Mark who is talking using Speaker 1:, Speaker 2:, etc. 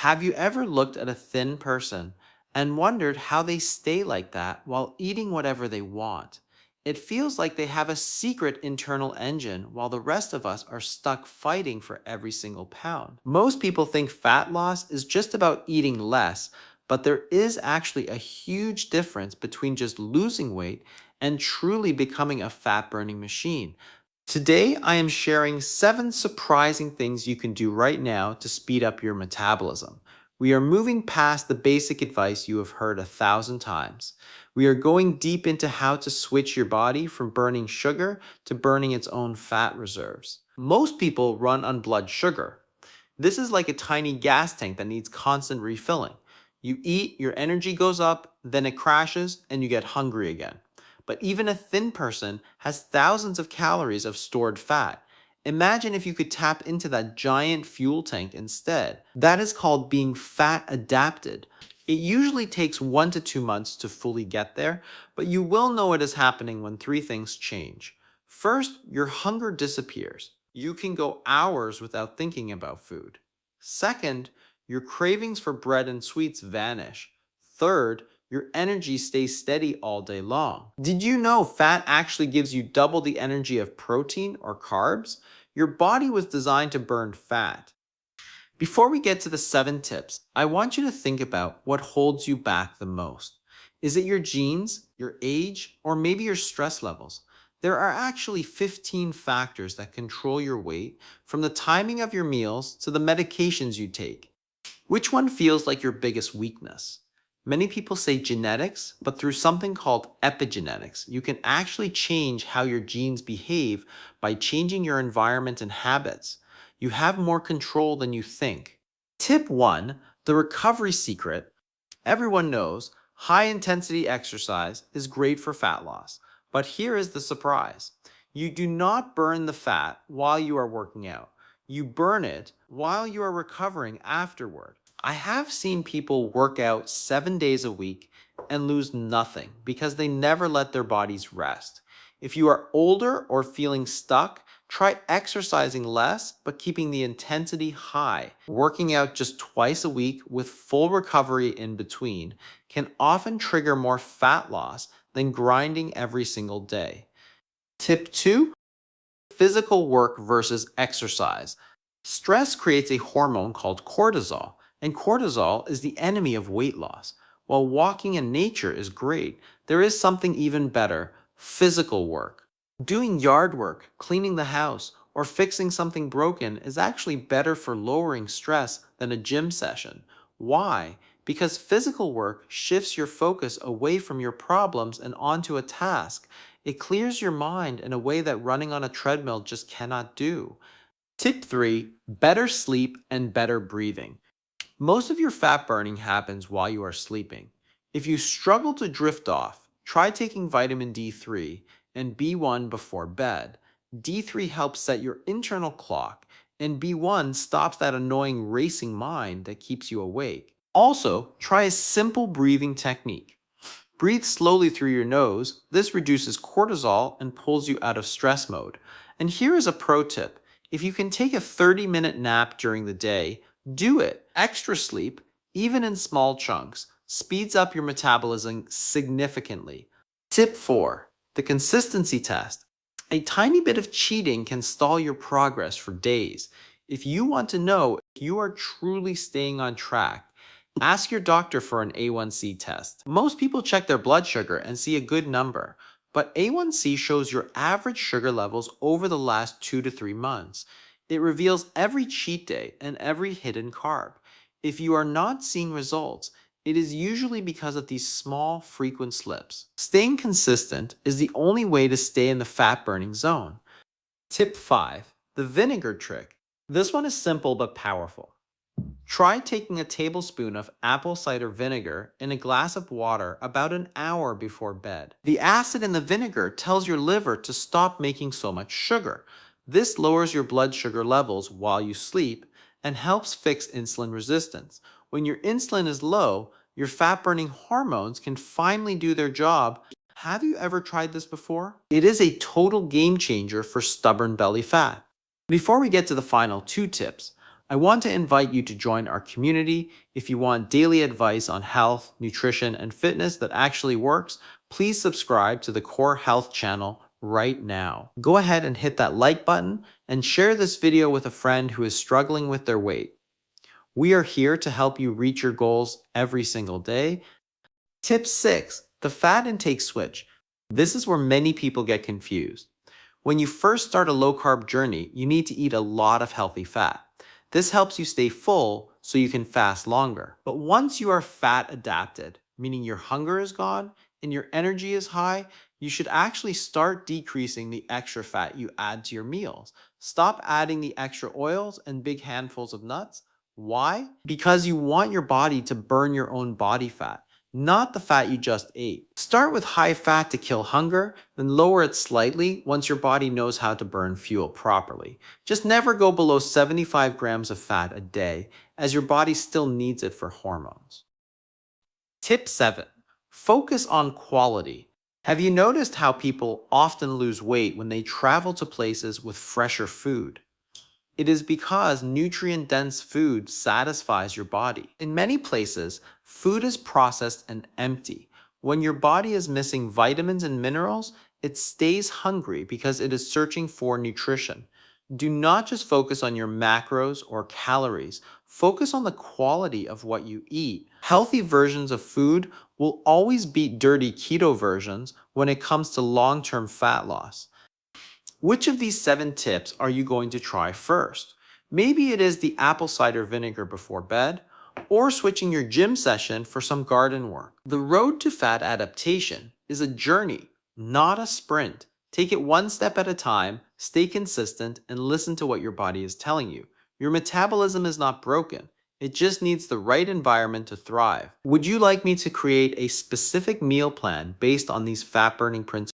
Speaker 1: Have you ever looked at a thin person and wondered how they stay like that while eating whatever they want? It feels like they have a secret internal engine while the rest of us are stuck fighting for every single pound. Most people think fat loss is just about eating less, but there is actually a huge difference between just losing weight and truly becoming a fat burning machine. Today, I am sharing 7 surprising things you can do right now to speed up your metabolism. We are moving past the basic advice you have heard 1,000 times. We are going deep into how to switch your body from burning sugar to burning its own fat reserves. Most people run on blood sugar. This is like a tiny gas tank that needs constant refilling. You eat, your energy goes up, then it crashes, and you get hungry again. But even a thin person has thousands of calories of stored fat. Imagine if you could tap into that giant fuel tank instead. That is called being fat adapted. It usually takes 1 to 2 months to fully get there, but you will know it is happening when 3 things change. First, your hunger disappears. You can go hours without thinking about food. Second, your cravings for bread and sweets vanish. Third, your energy stays steady all day long. Did you know fat actually gives you double the energy of protein or carbs? Your body was designed to burn fat. Before we get to the 7 tips, I want you to think about what holds you back the most. Is it your genes, your age, or maybe your stress levels? There are actually 15 factors that control your weight, from the timing of your meals to the medications you take. Which one feels like your biggest weakness? Many people say genetics, but through something called epigenetics, you can actually change how your genes behave by changing your environment and habits. You have more control than you think. Tip 1, the recovery secret. Everyone knows high intensity exercise is great for fat loss, but here is the surprise. You do not burn the fat while you are working out. You burn it while you are recovering afterward. I have seen people work out 7 days a week and lose nothing because they never let their bodies rest. If you are older or feeling stuck, try exercising less but keeping the intensity high. Working out just twice a week with full recovery in between can often trigger more fat loss than grinding every single day. Tip 2, physical work versus exercise. Stress creates a hormone called cortisol, and cortisol is the enemy of weight loss. While walking in nature is great, there is something even better: physical work. Doing yard work, cleaning the house, or fixing something broken is actually better for lowering stress than a gym session. Why? Because physical work shifts your focus away from your problems and onto a task. It clears your mind in a way that running on a treadmill just cannot do. Tip 3, better sleep and better breathing. Most of your fat burning happens while you are sleeping. If you struggle to drift off, try taking vitamin D3 and B1 before bed. D3 helps set your internal clock, and B1 stops that annoying racing mind that keeps you awake. Also, try a simple breathing technique. Breathe slowly through your nose. This reduces cortisol and pulls you out of stress mode. And here is a pro tip. If you can take a 30-minute nap during the day, do it. Extra sleep, even in small chunks, speeds up your metabolism significantly. Tip 4, the consistency test. A tiny bit of cheating can stall your progress for days. If you want to know if you are truly staying on track, ask your doctor for an A1C test. Most people check their blood sugar and see a good number, but A1C shows your average sugar levels over the last 2 to 3 months. It reveals every cheat day and every hidden carb. If you are not seeing results, it is usually because of these small, frequent slips. Staying consistent is the only way to stay in the fat burning zone. Tip 5, the vinegar trick. This one is simple but powerful. Try taking a tablespoon of apple cider vinegar in a glass of water about an hour before bed. The acid in the vinegar tells your liver to stop making so much sugar. This lowers your blood sugar levels while you sleep and helps fix insulin resistance. When your insulin is low, your fat-burning hormones can finally do their job. Have you ever tried this before? It is a total game changer for stubborn belly fat. Before we get to the final 2 tips, I want to invite you to join our community. If you want daily advice on health, nutrition, and fitness that actually works, please subscribe to the Core Health channel right now. Go ahead and hit that like button and share this video with a friend who is struggling with their weight. We are here to help you reach your goals every single day. Tip 6, the fat intake switch. This is where many people get confused. When you first start a low-carb journey, you need to eat a lot of healthy fat. This helps you stay full so you can fast longer. But once you are fat adapted, meaning your hunger is gone and your energy is high, you should actually start decreasing the extra fat you add to your meals. Stop adding the extra oils and big handfuls of nuts. Why? Because you want your body to burn your own body fat, not the fat you just ate. Start with high fat to kill hunger, then lower it slightly once your body knows how to burn fuel properly. Just never go below 75 grams of fat a day, as your body still needs it for hormones. Tip 7. Focus on quality. Have you noticed how people often lose weight when they travel to places with fresher food? It is because nutrient-dense food satisfies your body. In many places, food is processed and empty. When your body is missing vitamins and minerals, it stays hungry because it is searching for nutrition. Do not just focus on your macros or calories. Focus on the quality of what you eat. Healthy versions of food will always beat dirty keto versions when it comes to long-term fat loss. Which of these 7 tips are you going to try first? Maybe it is the apple cider vinegar before bed, or switching your gym session for some garden work. The road to fat adaptation is a journey, not a sprint. Take it one step at a time, stay consistent, and listen to what your body is telling you. Your metabolism is not broken. It just needs the right environment to thrive. Would you like me to create a specific meal plan based on these fat-burning principles?